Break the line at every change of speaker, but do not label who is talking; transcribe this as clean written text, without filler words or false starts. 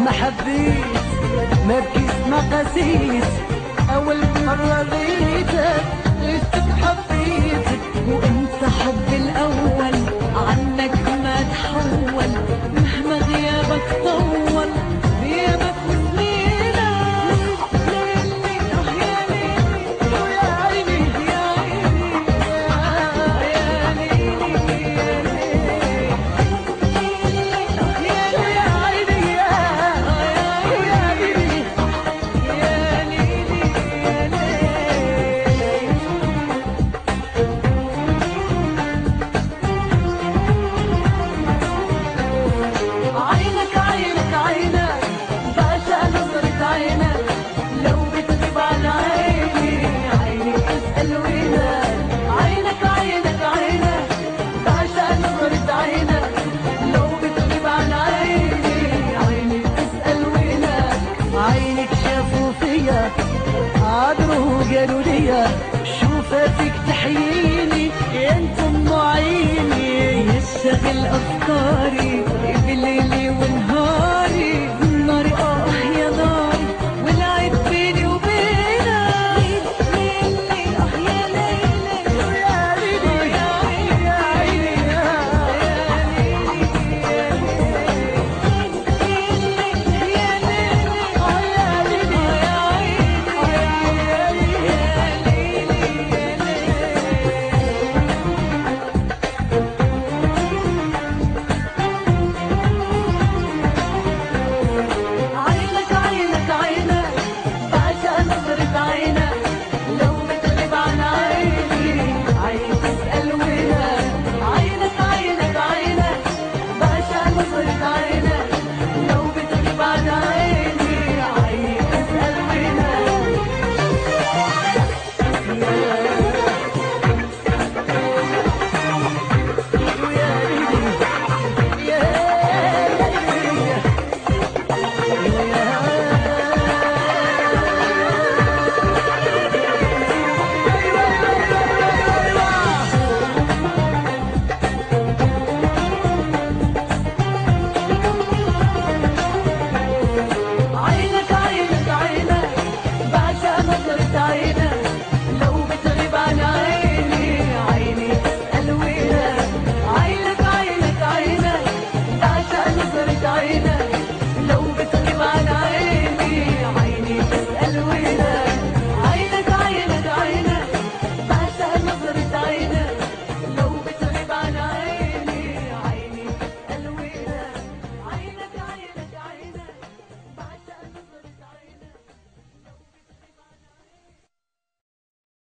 ما حبيت ما بكيت ما قسيت، اول مرة غيتك غيرتك حبيتك، وانت حبي الاول عنك ما تحول، مهما غيابك طول غيابك وسنينك. ليلي يا ليلي ويا عيني يا عيني يا ليلي يا ليلي عادوا قالوا لي شوفه فيك تحييني، انت ام عيني يشغل افكاري